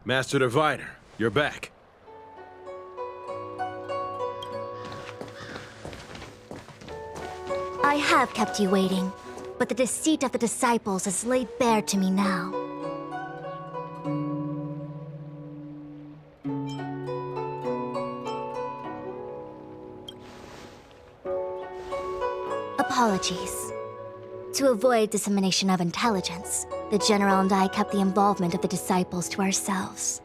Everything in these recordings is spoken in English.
Master Diviner, you're back. I have kept you waiting, but the deceit of the disciples is laid bare to me now. Apologies. To avoid dissemination of intelligence, the General and I kept the involvement of the disciples to ourselves.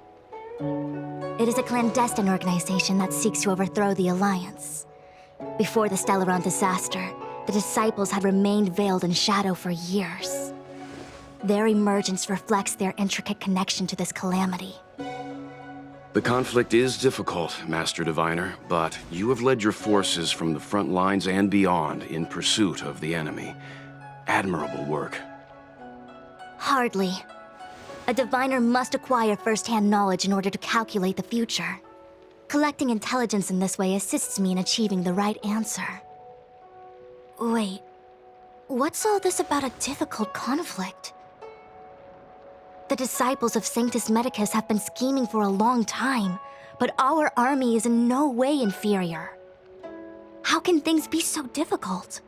It is a clandestine organization that seeks to overthrow the Alliance. Before the Stellaron disaster, the disciples had remained veiled in shadow for years. Their emergence reflects their intricate connection to this calamity. The conflict is difficult, Master Diviner, but you have led your forces from the front lines and beyond in pursuit of the enemy. Admirable work. Hardly. A diviner must acquire first-hand knowledge in order to calculate the future. Collecting intelligence in this way assists me in achieving the right answer. Wait, what's all this about a difficult conflict? The disciples of Sanctus Medicus have been scheming for a long time, but our army is in no way inferior. How can things be so difficult?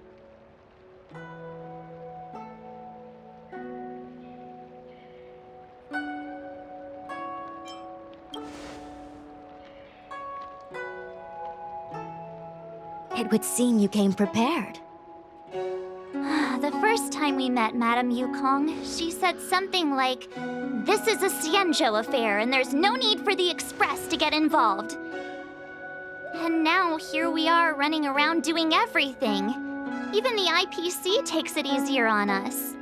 It would seem you came prepared. The first time we met Madame Yukong, she said something like, "This is a Xianzhou affair and there's no need for the Express to get involved." And now here we are running around doing everything. Even the IPC takes it easier on us.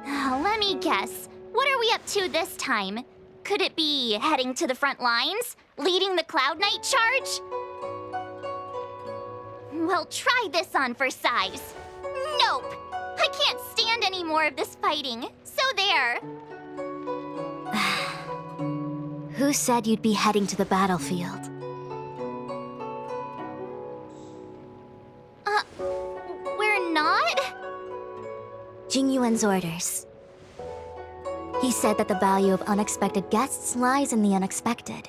Let me guess, what are we up to this time? Could it be heading to the front lines? Leading the Cloud Knight charge? Well, try this on for size. Nope! I can't stand any more of this fighting. So there. Who said you'd be heading to the battlefield? We're not? Jingyuan's orders. He said that the value of unexpected guests lies in the unexpected.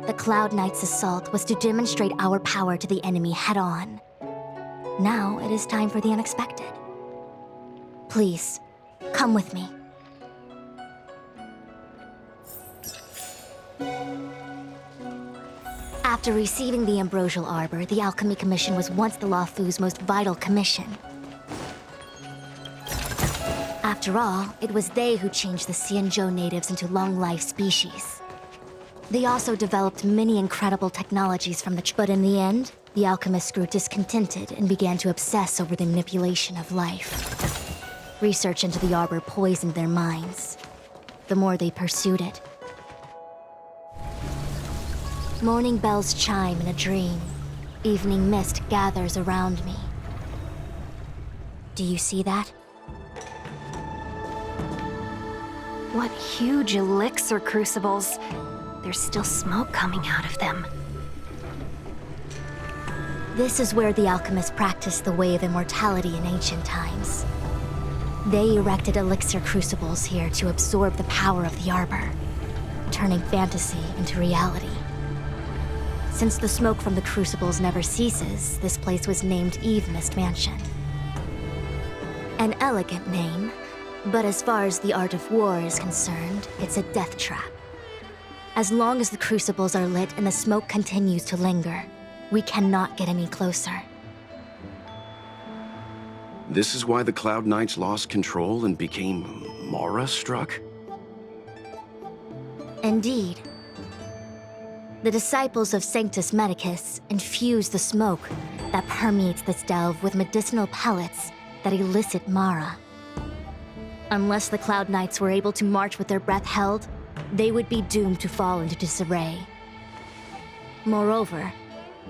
The Cloud Knight's assault was to demonstrate our power to the enemy head-on. Now it is time for the unexpected. Please, come with me. After receiving the Ambrosial Arbor, the Alchemy Commission was once the Luofu's most vital commission. After all, it was they who changed the Xianzhou natives into long-life species. They also developed many incredible technologies from the but in the end, the alchemists grew discontented and began to obsess over the manipulation of life. Research into the Arbor poisoned their minds. The more they pursued it. Morning bells chime in a dream. Evening mist gathers around me. Do you see that? What huge elixir crucibles. There's still smoke coming out of them. This is where the alchemists practiced the way of immortality in ancient times. They erected elixir crucibles here to absorb the power of the Arbor, turning fantasy into reality. Since the smoke from the crucibles never ceases, this place was named Eve Mist Mansion. An elegant name, but as far as the art of war is concerned, it's a death trap. As long as the crucibles are lit and the smoke continues to linger, we cannot get any closer. This is why the Cloud Knights lost control and became Mara-struck? Indeed. The disciples of Sanctus Medicus infuse the smoke that permeates this delve with medicinal pellets that elicit Mara. Unless the Cloud Knights were able to march with their breath held, they would be doomed to fall into disarray. Moreover,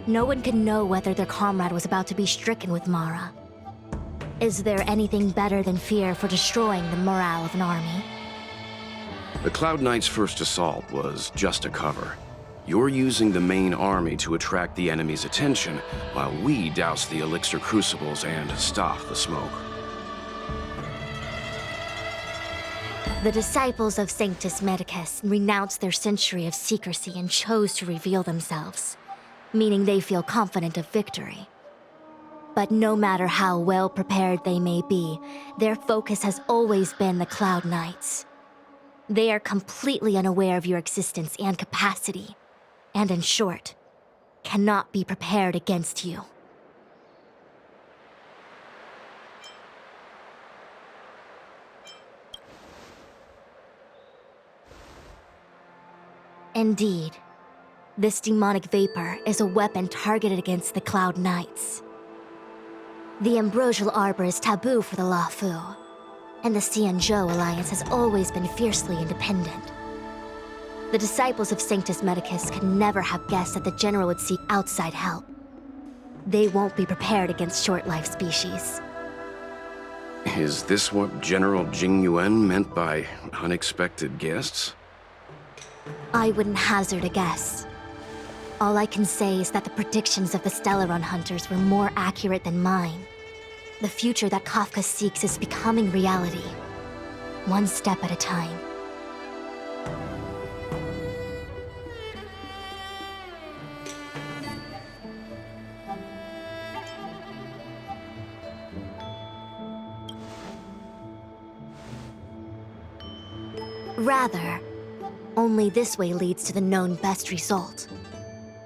no one can know whether their comrade was about to be stricken with Mara. Is there anything better than fear for destroying the morale of an army? The Cloud Knights' first assault was just a cover. You're using the main army to attract the enemy's attention, while we douse the elixir crucibles and stop the smoke. The disciples of Sanctus Medicus renounced their century of secrecy and chose to reveal themselves, meaning they feel confident of victory. But no matter how well prepared they may be, their focus has always been the Cloud Knights. They are completely unaware of your existence and capacity, and in short, cannot be prepared against you. Indeed, this demonic vapor is a weapon targeted against the Cloud Knights. The Ambrosial Arbor is taboo for the Luofu, and the Xianzhou Alliance has always been fiercely independent. The disciples of Sanctus Medicus could never have guessed that the General would seek outside help. They won't be prepared against short-life species. Is this what General Jingyuan meant by unexpected guests? I wouldn't hazard a guess. All I can say is that the predictions of the Stellaron hunters were more accurate than mine. The future that Kafka seeks is becoming reality, one step at a time. Rather, only this way leads to the known best result.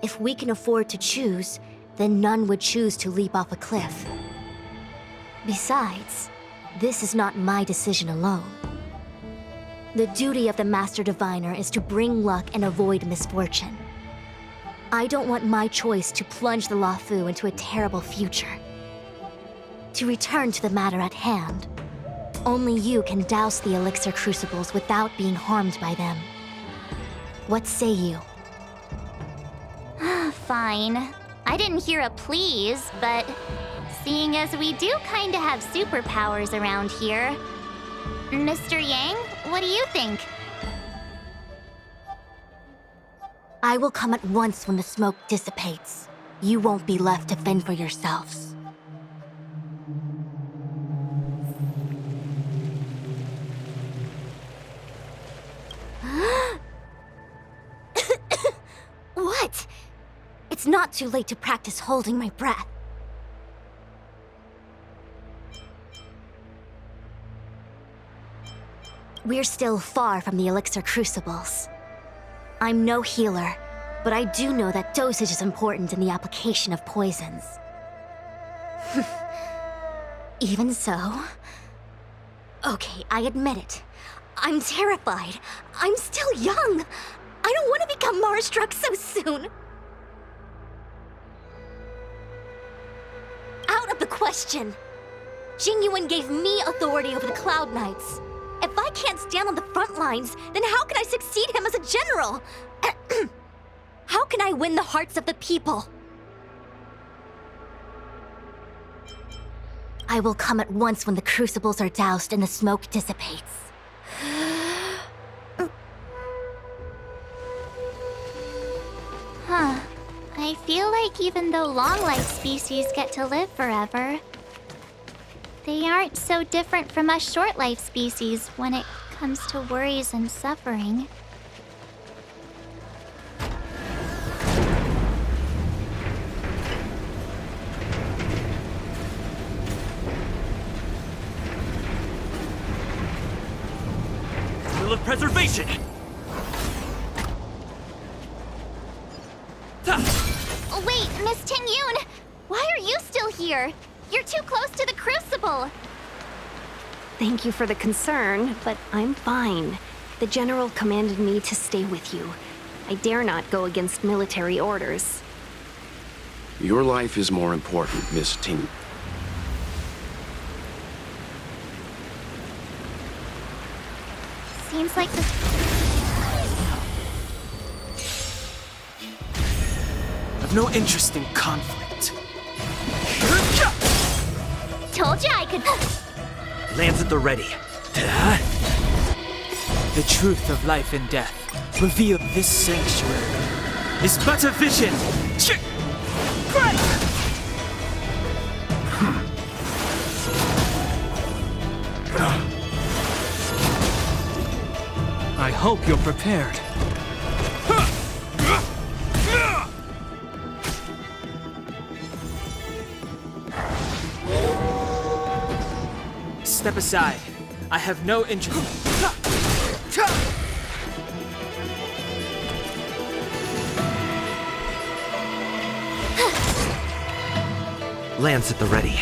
If we can afford to choose, then none would choose to leap off a cliff. Besides, this is not my decision alone. The duty of the Master Diviner is to bring luck and avoid misfortune. I don't want my choice to plunge the Luofu into a terrible future. To return to the matter at hand, only you can douse the elixir crucibles without being harmed by them. What say you? Fine. I didn't hear a please, but seeing as we do kinda have superpowers around here, Mr. Yang, what do you think? I will come at once when the smoke dissipates. You won't be left to fend for yourselves. What? It's not too late to practice holding my breath. We're still far from the elixir crucibles. I'm no healer, but I do know that dosage is important in the application of poisons. Even so... Okay, I admit it. I'm terrified. I'm still young. I don't want to become Mars-struck so soon. Out of the question. Jingyuan gave me authority over the Cloud Knights. If I can't stand on the front lines, then how can I succeed him as a general? How can I win the hearts of the people? I will come at once when the crucibles are doused and the smoke dissipates. Huh. I feel like even though long-life species get to live forever, they aren't so different from us short-life species when it comes to worries and suffering. Will of preservation! Oh, wait, Miss Tingyun! Why are you still here? You're too close to the crucible! Thank you for the concern, but I'm fine. The General commanded me to stay with you. I dare not go against military orders. Your life is more important, Miss Ting. Seems like the... I've no interest in conflict. Told you I could... Lands at the ready. The truth of life and death, revealed this sanctuary, is but a vision. I hope you're prepared. Step aside. I have no interest. Lance at the ready.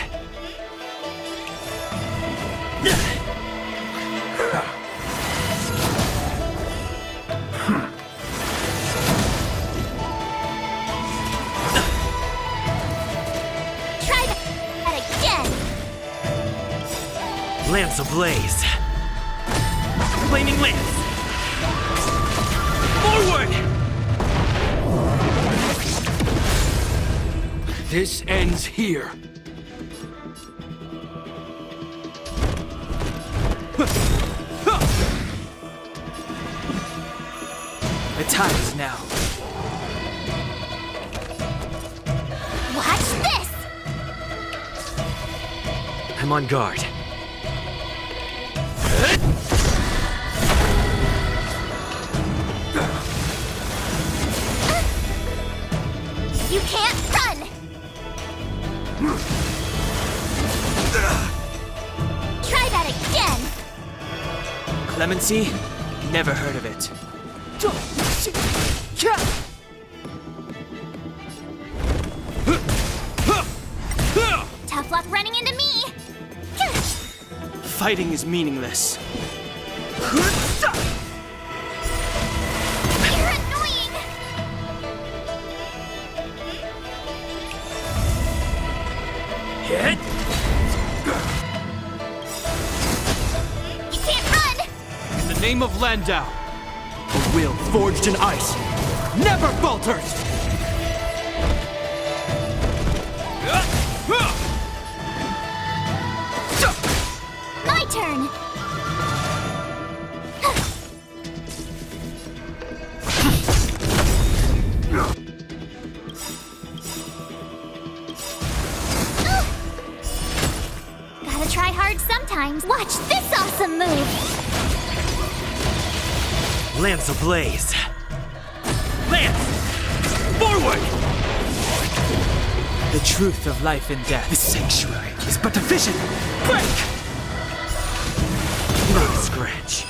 Try that again. Lance ablaze. Flaming lance. Forward! This ends here. The time is now. Watch this! I'm on guard. You can't run! Try that again! Clemency? Never heard of it. Tough luck running into me! Fighting is meaningless. You're annoying! Hit! You can't run! In the name of Landau, a will forged in ice never falters! My turn! Gotta try hard sometimes. Watch this awesome move! Lance ablaze. Lance! Forward! The truth of life and death. The sanctuary is but a vision. Break! Not a scratch.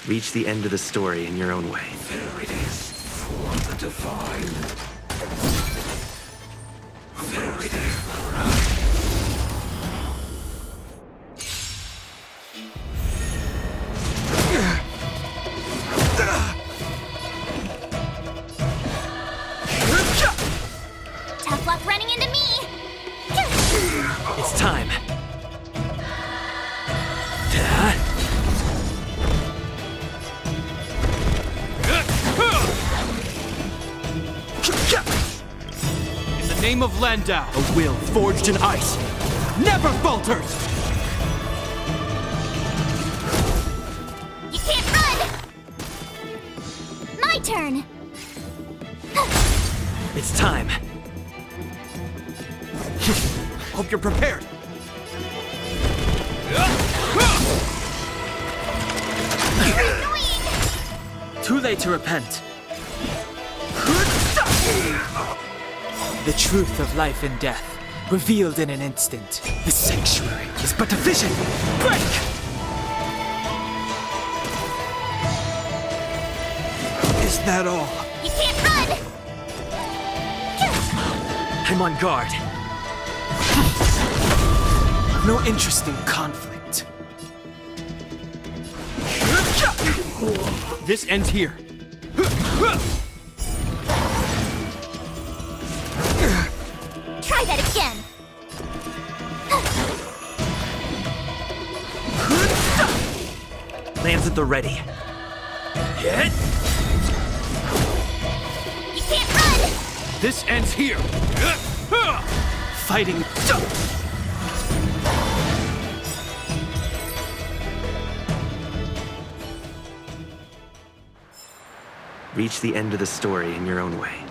Reach the end of the story in your own way. There it is, for the divine. There it is. Tough luck running into me! It's time. In the name of Landau, a will forged in ice never falters! You can't run! My turn! It's time. Hope you're prepared. You're annoying! Too late to repent. The truth of life and death, revealed in an instant. The sanctuary is but a vision. Break! Is that all? You can't run! I'm on guard. No interest in conflict. This ends here. Try that again! Lance at the ready. Hit! You can't run! This ends here. Fighting. Reach the end of the story in your own way.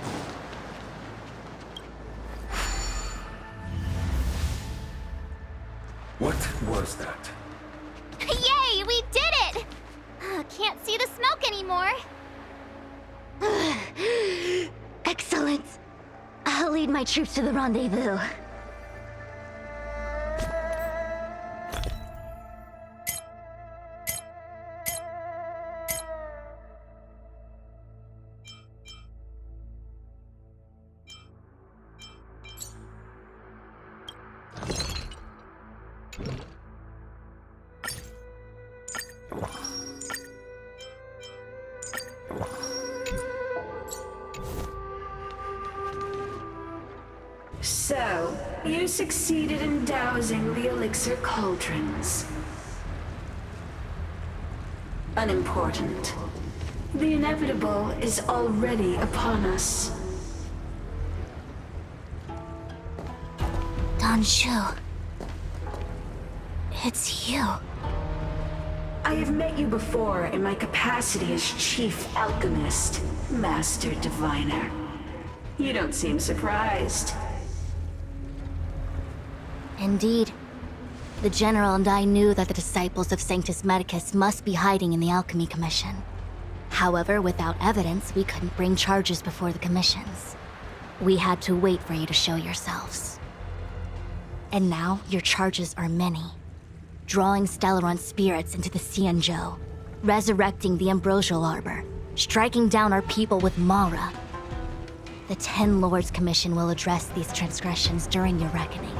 What that. Yay, we did it! Can't see the smoke anymore. Excellent. I'll lead my troops to the rendezvous. So, you succeeded in dousing the elixir cauldrons. Unimportant. The inevitable is already upon us. Shu. It's you. I have met you before in my capacity as Chief Alchemist, Master Diviner. You don't seem surprised. Indeed. The General and I knew that the disciples of Sanctus Medicus must be hiding in the Alchemy Commission. However, without evidence, we couldn't bring charges before the commissions. We had to wait for you to show yourselves. And now, your charges are many. Drawing Stellaron spirits into the Xianzhou, resurrecting the Ambrosial Arbor, striking down our people with Mara. The Ten Lords Commission will address these transgressions during your reckoning.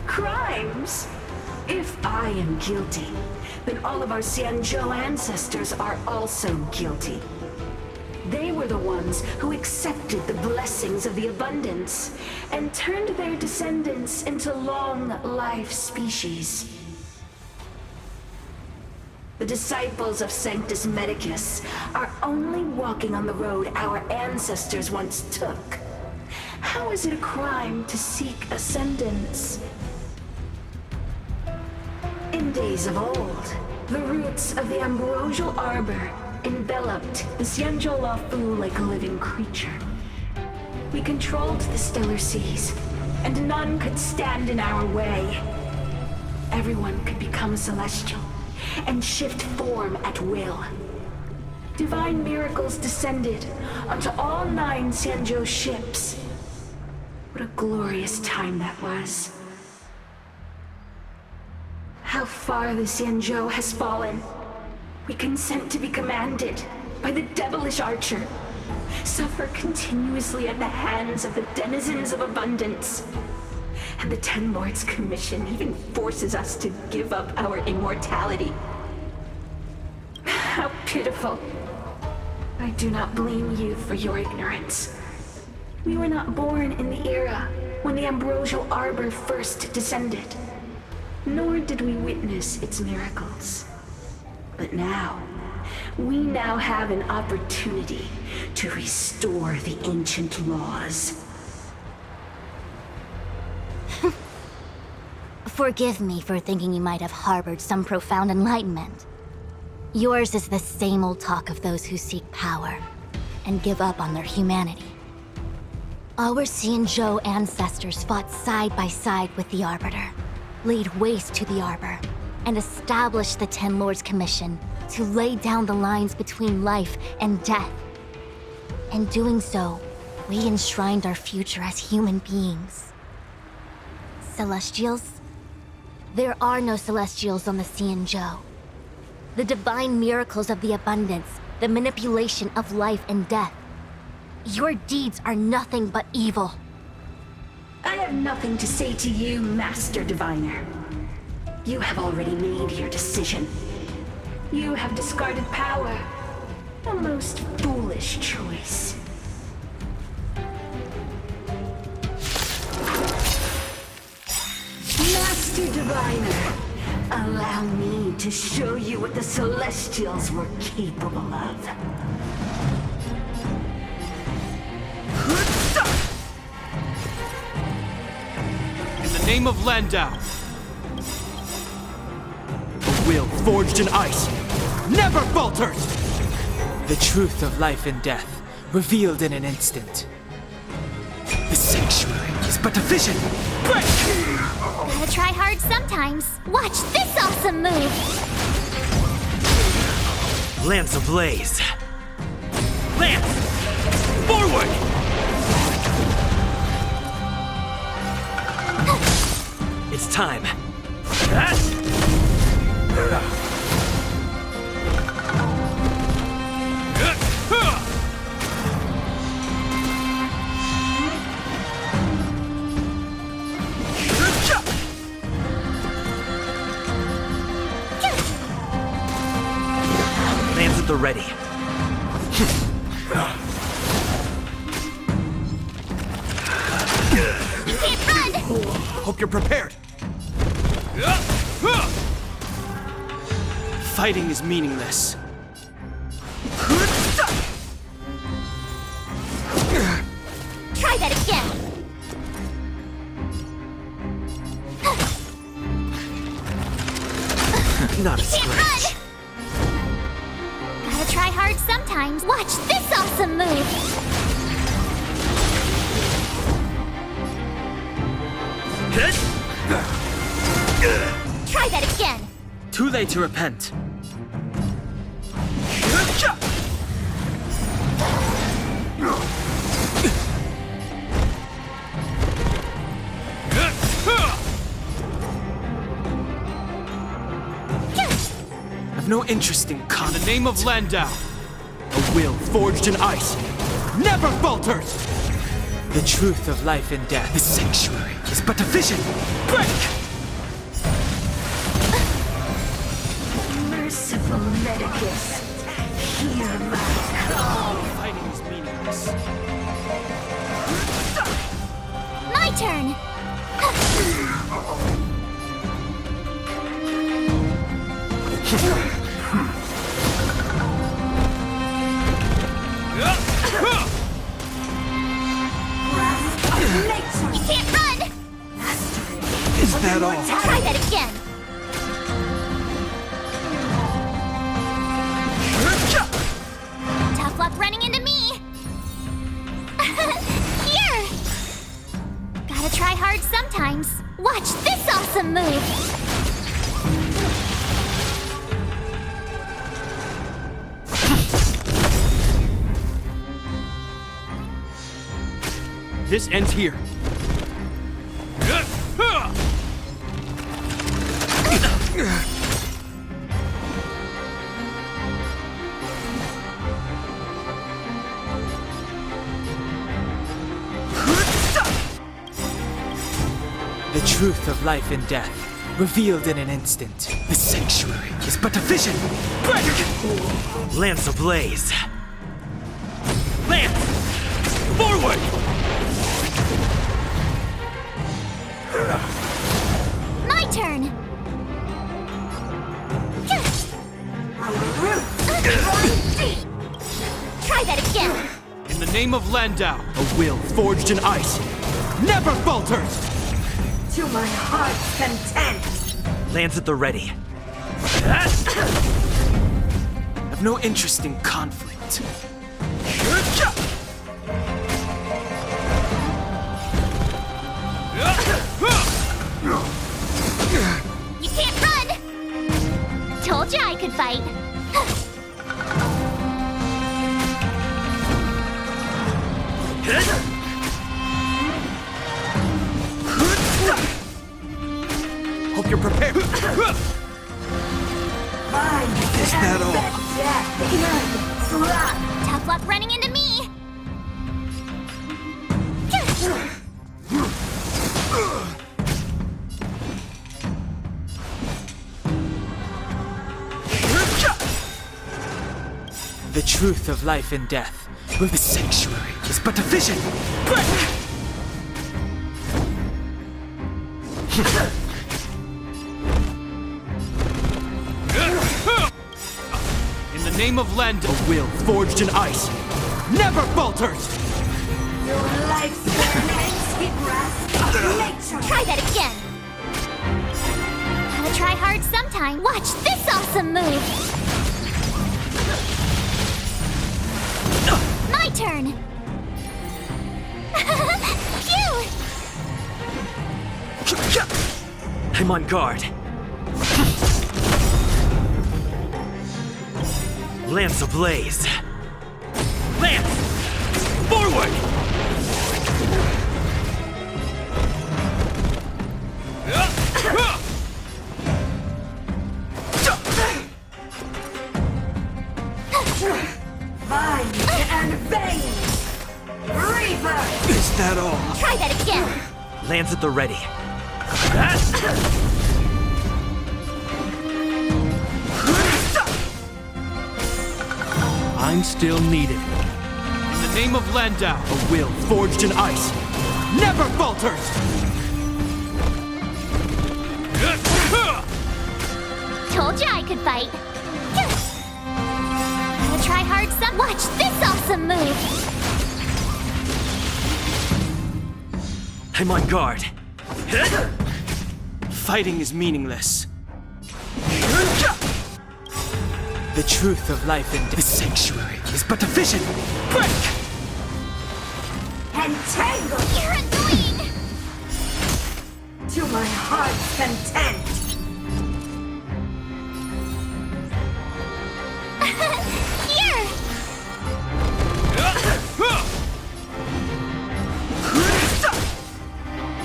Crimes? If I am guilty, then all of our Xianzhou ancestors are also guilty. They were the ones who accepted the blessings of the abundance and turned their descendants into long-life species. The disciples of Sanctus Medicus are only walking on the road our ancestors once took. How is it a crime to seek ascendance? In days of old, the roots of the Ambrosial Arbor enveloped the Xianzhou Lafu like a living creature. We controlled the stellar seas, and none could stand in our way. Everyone could become celestial and shift form at will. Divine miracles descended onto all 9 Xianzhou ships. What a glorious time that was. How far the Xianzhou has fallen. We consent to be commanded by the devilish archer, suffer continuously at the hands of the denizens of abundance. And the Ten Lords Commission even forces us to give up our immortality. How pitiful. I do not blame you for your ignorance. We were not born in the era when the Ambrosial Arbor first descended, nor did we witness its miracles. But now, we now have an opportunity to restore the ancient laws. Forgive me for thinking you might have harbored some profound enlightenment. Yours is the same old talk of those who seek power and give up on their humanity. Our Xianzhou ancestors fought side by side with the Arbiter, laid waste to the Arbor, and established the Ten Lords Commission to lay down the lines between life and death. In doing so, we enshrined our future as human beings. Celestials? There are no Celestials on the Xianzhou. The divine miracles of the abundance, the manipulation of life and death. Your deeds are nothing but evil. I have nothing to say to you, Master Diviner. You have already made your decision. You have discarded power. A most foolish choice. Master Diviner, allow me to show you what the Celestials were capable of. In the name of Landau, a will forged in ice never falters! The truth of life and death, revealed in an instant. The sanctuary is but a vision. Break! Gotta try hard sometimes. Watch this awesome move! Lance ablaze. Lance! Forward! It's time. Lance at the ready. Can't run! Hope you're prepared. Fighting is meaningless. Try that again! Not a Can't run! scratch. Gotta try hard sometimes. Watch this awesome move! Try that again! Too late to repent. I've no interest in In conflict. the name of Landau, a will forged in ice never falters! The truth of life and death, the sanctuary, is but a vision. Break! Merciful Medicus, hear my call. Fighting is meaningless. My turn! You can't run! Is that all? Try that again! Tough luck running into me! Here! Gotta try hard sometimes. Watch this awesome move! This ends here. The truth of life and death, revealed in an instant. The sanctuary is but a vision. Break! Lance ablaze. Lance! Forward! My turn! Try that again! In the name of Landau, a will forged in ice never falters! To my heart's content. Lance at the ready. I've no interest in conflict. You can't run! Told you I could fight. Hope you're prepared. Is that all? Tough luck running into me! The truth of life and death, with the sanctuary, is but a vision. Break! In the name of Landau, a will forged in ice never falters! Your lifespan ends in rest later. Try that again! Gotta try hard sometime. Watch this awesome move! My turn! Phew! I'm on guard. Lance ablaze. Lance! Forward! Vines and veins! Reaper! Is that all? Try that again. Lance at the ready. I'm still needed. In the name of Landau, a will forged in ice never falters! Told you I could fight. Gonna try hard some. Watch this awesome move. I'm on guard. Fighting is meaningless. The truth of life in the sanctuary is but a vision. Break! Entangle You're annoying. to my heart's content! Here.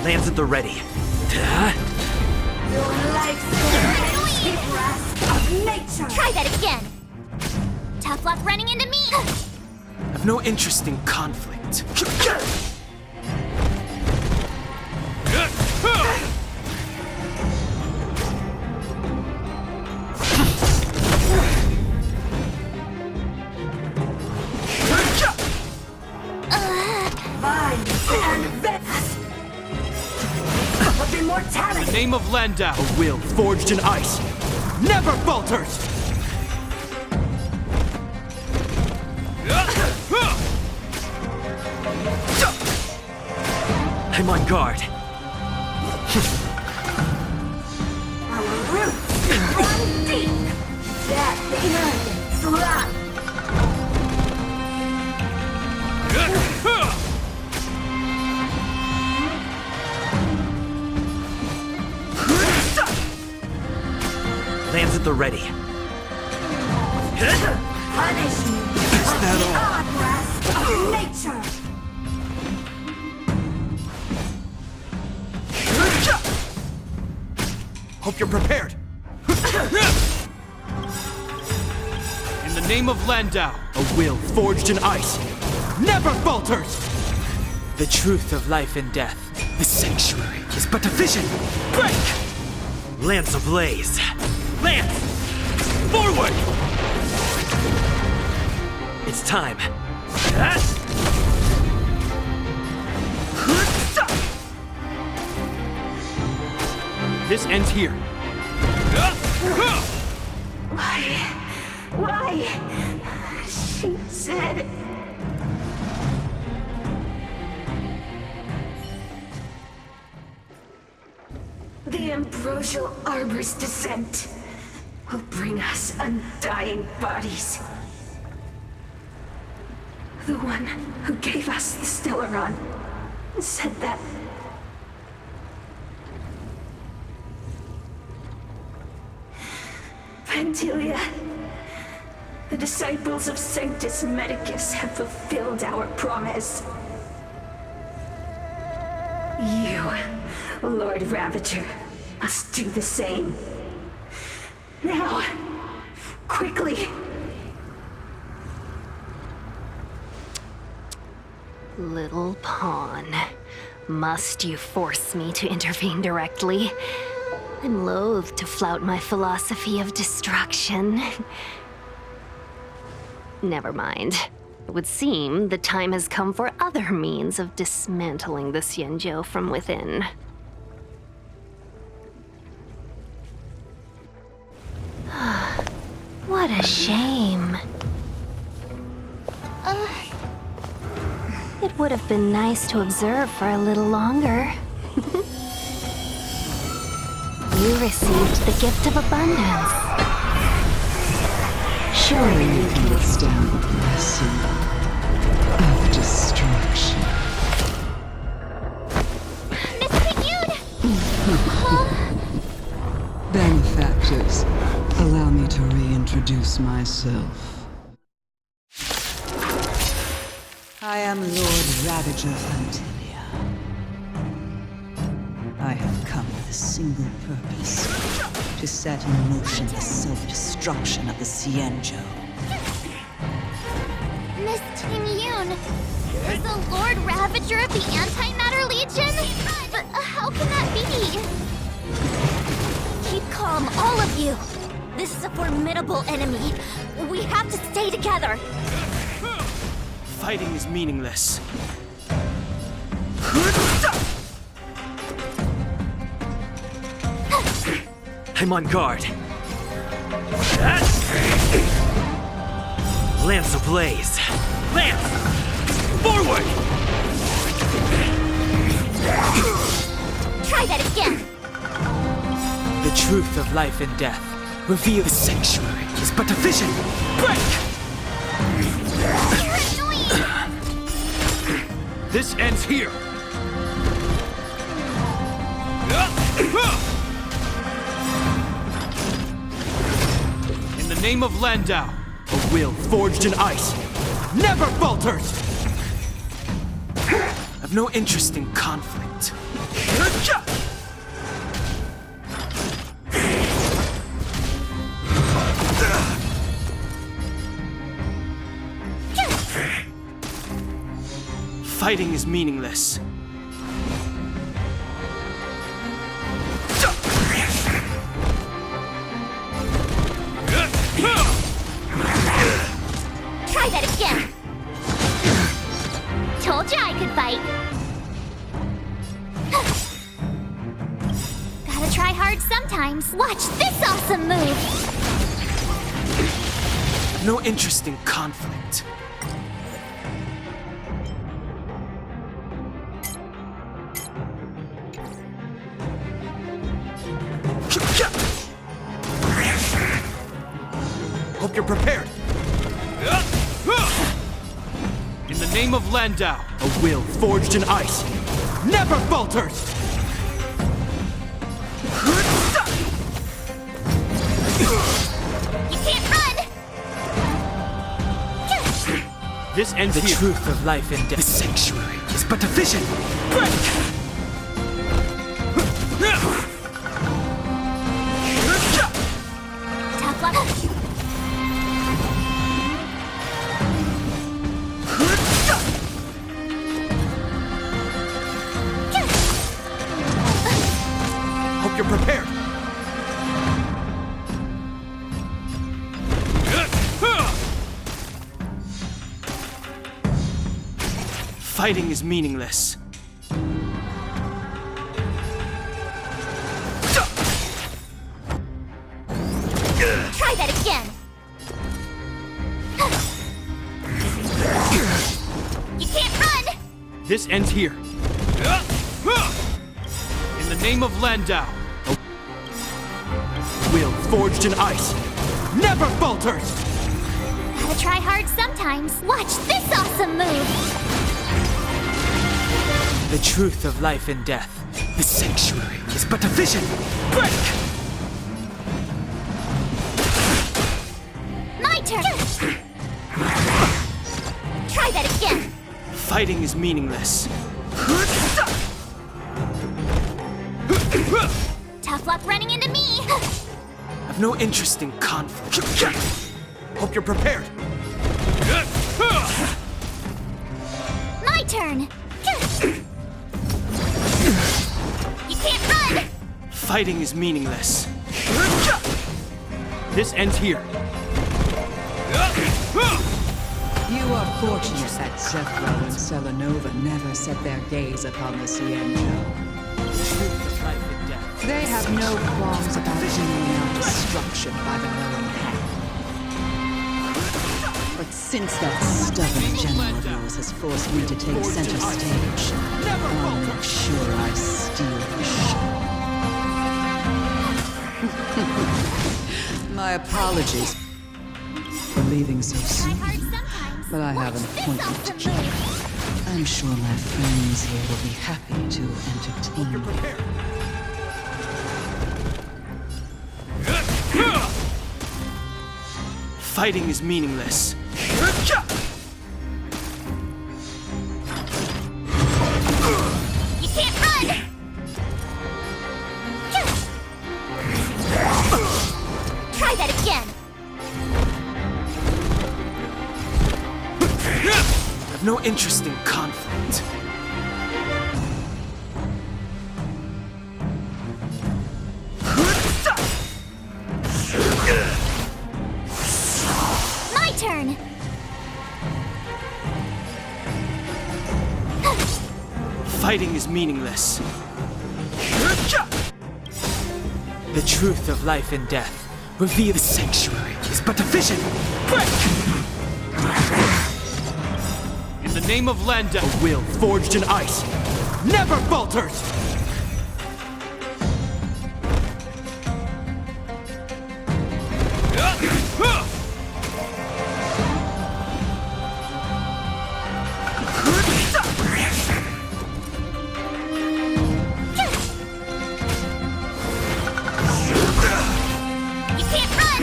Lance at the ready. Your life's the grasp of nature! Try that again. Tough luck running into me. I've no interest in conflict. Vines and veins of In immortality! the name of Landau, a will forged in ice never falters! I'm on guard. Our roots run deep! That inner flood! Lance at the ready. Punish me! Is that all? Grasp of nature! Hope you're prepared! In the name of Landau, a will forged in ice never falters! The truth of life and death. The sanctuary is but a vision. Break! Lance ablaze. Lance! Forward! It's time. This ends here. Why? She said... The ambrosial arbor's descent will bring us undying bodies. The one who gave us the Stellaron said that. Pantilia, the disciples of Sanctus Medicus have fulfilled our promise. You, Lord Ravager, must do the same. Now, quickly. Little pawn. Must you force me to intervene directly? I'm loath to flout my philosophy of destruction. Never mind. It would seem the time has come for other means of dismantling the Xianzhou from within. What a shame. It would have been nice to observe for a little longer. You received the gift of abundance. Surely you can withstand the blessing of destruction. Miss Pignude! visitors, allow me to reintroduce myself. I am Lord Ravager Antilia. I have come with a single purpose, to set in motion the self-destruction of the Xianzhou. Miss Ting Yun, is the Lord Ravager of the Antimatter Legion? But how can that be? Keep calm, all of you. This is a formidable enemy. We have to stay together. Fighting is meaningless. I'm on guard. Lance ablaze. Lance! Forward! Try that again. The truth of life and death. Reveal the sanctuary is but a vision. Break! You're annoying. This ends here! In the name of Landau, a will forged in ice never falters! I've no interest in conflict. Fighting is meaningless. Try that again. Told you I could fight. Gotta try hard sometimes. Watch this awesome move. No interest in conflict. Hope you're prepared! In the name of Landau, a will forged in ice never falters! You can't run! This ends The here. truth of life and death. The sanctuary is but a vision. Break! Tough luck. Hope you're prepared! Fighting is meaningless. Try that again. You can't run! This ends here. In the name of Landau, a will forged in ice never falters! Gotta try hard sometimes. Watch this awesome move. The truth of life and death. The sanctuary is but a vision. Break! My turn. Try that again. Fighting is meaningless. Tough luck running into me. I've no interest in conflict. Hope you're prepared! My turn. You can't run. Fighting is meaningless. This ends here. You are fortunate that Zephyr and Selenova never set their gaze upon the Xianzhou. The truth of life and death. They have no qualms about doing our destruction by their own hand. But since that stubborn general of yours has forced me to take center stage, I'll make sure I steal the show. My apologies for leaving so Try soon, hard sometimes. but I have an Watch this appointment to awesome keep. move. I'm sure my friends here will be happy to entertain you. Prepare. Fighting is meaningless. You can't run! Try that again! I've no interest in conflict. My turn! Fighting is meaningless. The truth of life and death. Reveal the sanctuary is but a vision. Break! In the name of Landau, a will forged in ice never falters! You can't run!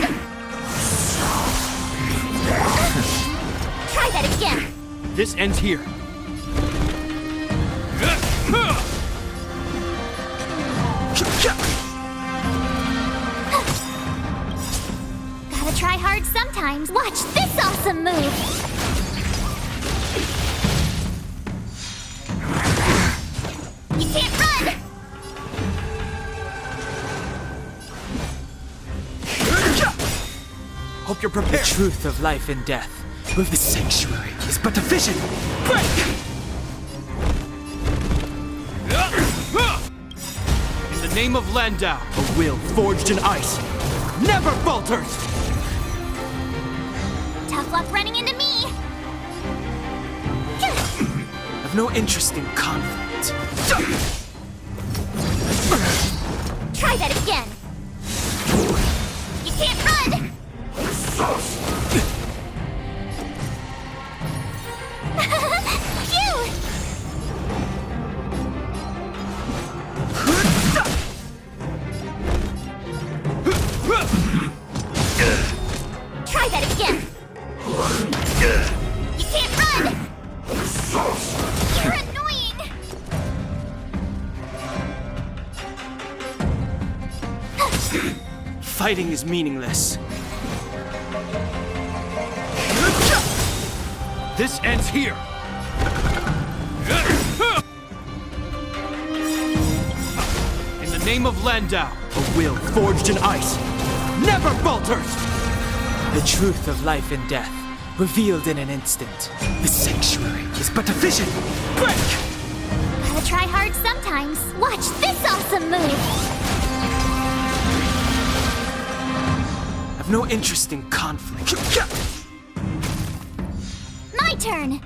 Try that again! This ends here. Gotta try hard sometimes. Watch this awesome move! You can't run! Hope you're The prepared. truth of life and death. With the sanctuary is but a vision. Break! In the name of Landau, a will forged in ice never falters! Tough luck running into me! I've no interest in conflict. Try that again! You can't run! Phew! Try that again! You can't run! You're annoying! Fighting is meaningless. This ends here. In the name of Landau, a will forged in ice never falters! The truth of life and death. Revealed in an instant. The sanctuary is but a vision. Break! Gotta try hard sometimes. Watch this awesome move! I've no interest in conflict. My turn!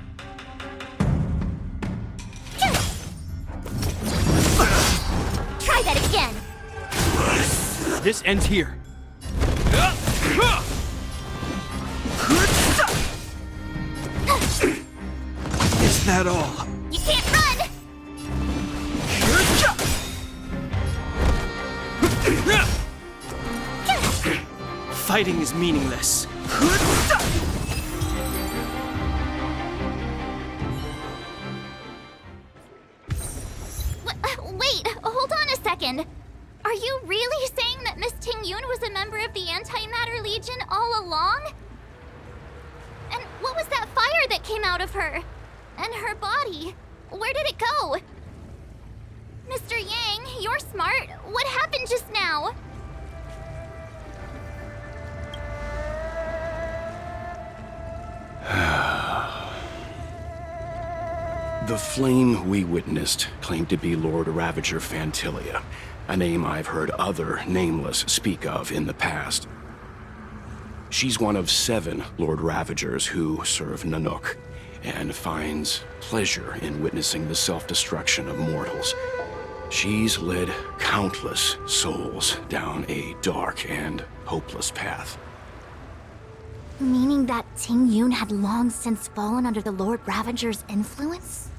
Try that again! This ends here. Is that all? You can't run! Fighting is meaningless. Wait, hold on a second. Are you really saying that Miss Ting-Yun was a member of the Antimatter Legion all along? And what was that fire that came out of her? And her body? Where did it go? Mr. Yang, you're smart. What happened just now? The flame we witnessed claimed to be Lord Ravager Fantilia, a name I've heard other Nameless speak of in the past. She's one of 7 Lord Ravagers who serve Nanook, and finds pleasure in witnessing the self-destruction of mortals. She's led countless souls down a dark and hopeless path. Meaning that Ting-Yun had long since fallen under the Lord Ravager's influence?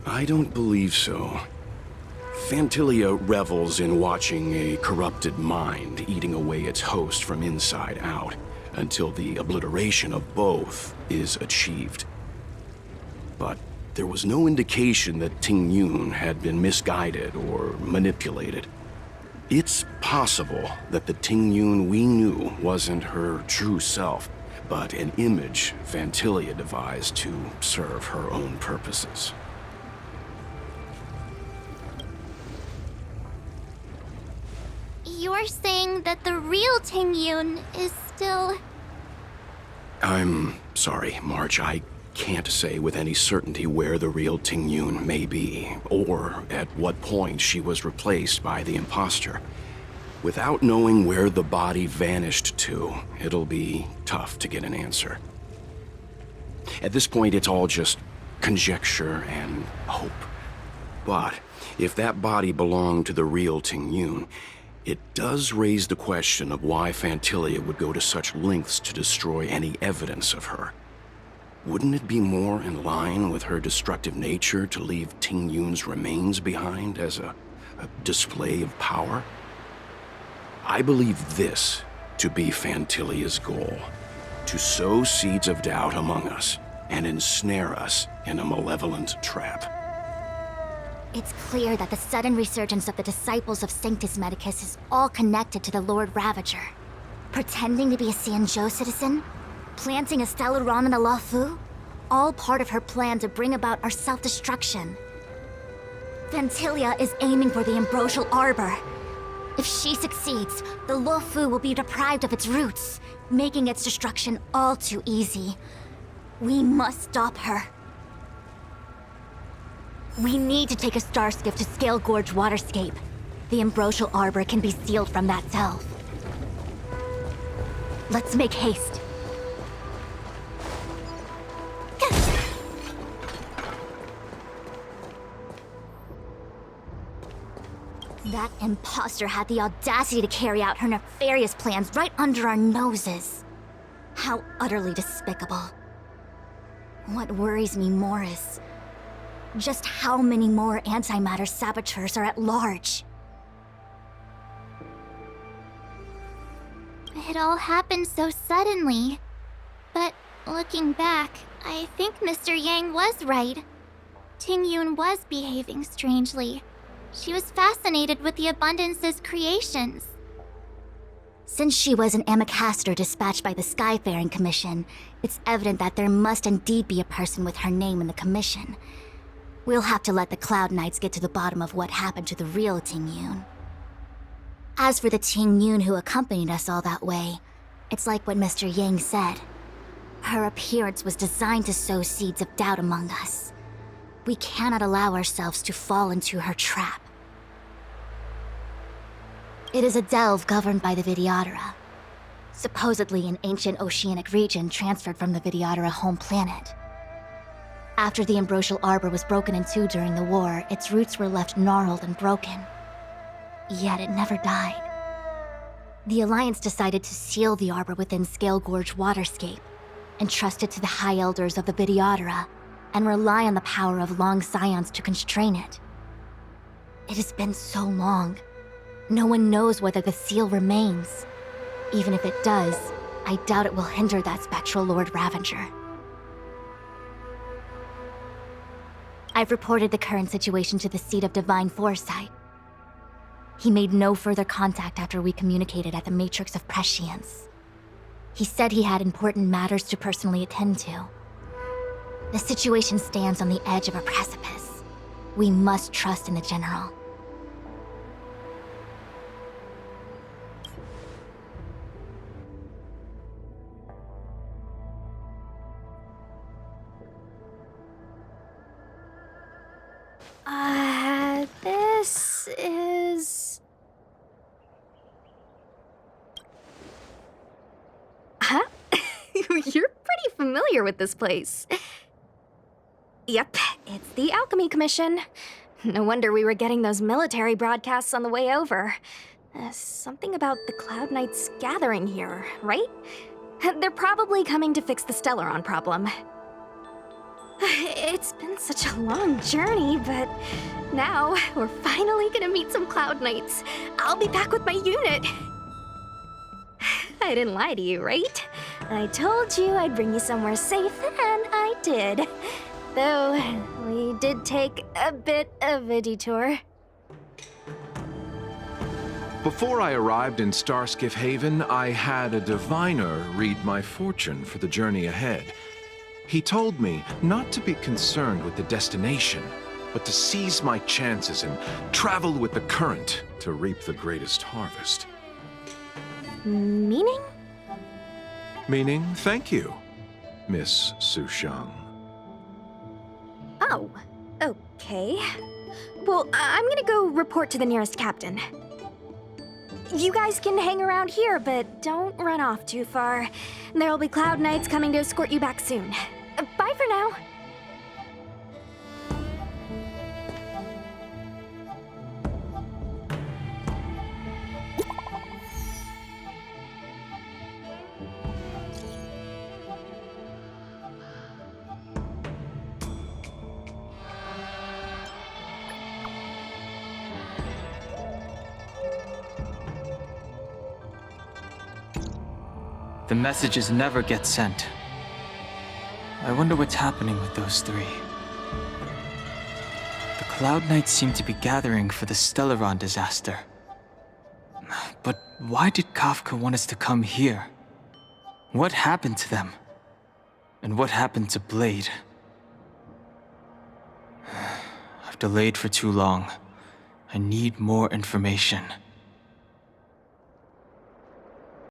I don't believe so. Fantilia revels in watching a corrupted mind eating away its host from inside out, until the obliteration of both is achieved. But there was no indication that Ting Yun had been misguided or manipulated. It's possible that the Ting Yun we knew wasn't her true self, but an image Fantilia devised to serve her own purposes. You're saying that the real Ting Yun is still... I'm sorry, March. I can't say with any certainty where the real Ting Yun may be, or at what point she was replaced by the imposter. Without knowing where the body vanished to, it'll be tough to get an answer. At this point, it's all just conjecture and hope. But if that body belonged to the real Ting Yun, it does raise the question of why Fantilia would go to such lengths to destroy any evidence of her. Wouldn't it be more in line with her destructive nature to leave Ting Yun's remains behind as a display of power? I believe this to be Fantilia's goal: to sow seeds of doubt among us and ensnare us in a malevolent trap. It's clear that the sudden resurgence of the disciples of Sanctus Medicus is all connected to the Lord Ravager. Pretending to be a Xianzhou citizen? Planting a Stellaron in the Luofu? All part of her plan to bring about our self-destruction. Fantilia is aiming for the Ambrosial Arbor. If she succeeds, the Luofu will be deprived of its roots, making its destruction all too easy. We must stop her. We need to take a star skiff to Scale Gorge Waterscape. The Ambrosial Arbor can be sealed from that delve. Let's make haste. That imposter had the audacity to carry out her nefarious plans right under our noses. How utterly despicable. What worries me more is just how many more antimatter saboteurs are at large. It all happened so suddenly. But looking back, I think Mr. Yang was right. Ting Yun was behaving strangely. She was fascinated with the Abundance's creations. Since she was an Amicastor dispatched by the Skyfaring Commission, it's evident that there must indeed be a person with her name in the commission. We'll have to let the Cloud Knights get to the bottom of what happened to the real Ting Yun. As for the Ting Yun who accompanied us all that way, it's like what Mr. Yang said. Her appearance was designed to sow seeds of doubt among us. We cannot allow ourselves to fall into her trap. It is a delve governed by the Vidyadhara, supposedly an ancient oceanic region transferred from the Vidyadhara home planet. After the Ambrosial Arbor was broken in two during the war, its roots were left gnarled and broken. Yet it never died. The Alliance decided to seal the Arbor within Scale Gorge Waterscape, entrust it to the High Elders of the Vidyadhara, and rely on the power of Long Scions to constrain it. It has been so long. No one knows whether the seal remains. Even if it does, I doubt it will hinder that spectral Lord Ravager. I've reported the current situation to the Seat of Divine Foresight. He made no further contact after we communicated at the Matrix of Prescience. He said he had important matters to personally attend to. The situation stands on the edge of a precipice. We must trust in the General. This is... Huh? You're pretty familiar with this place. Yep, it's the Alchemy Commission. No wonder we were getting those military broadcasts on the way over. Something about the Cloud Knights gathering here, right? They're probably coming to fix the Stellaron problem. It's been such a long journey, but now we're finally gonna meet some Cloud Knights. I'll be back with my unit. I didn't lie to you, right? I told you I'd bring you somewhere safe, and I did. Though, we did take a bit of a detour. Before I arrived in Starskiff Haven, I had a diviner read my fortune for the journey ahead. He told me not to be concerned with the destination, but to seize my chances and travel with the current to reap the greatest harvest. Meaning? Meaning, thank you, Miss Sushang. Oh, okay. Well, I'm gonna go report to the nearest captain. You guys can hang around here, but don't run off too far. There'll be Cloud Knights coming to escort you back soon. Bye for now. The messages never get sent. I wonder what's happening with those three. The Cloud Knights seem to be gathering for the Stellaron disaster. But why did Kafka want us to come here? What happened to them? And what happened to Blade? I've delayed for too long. I need more information.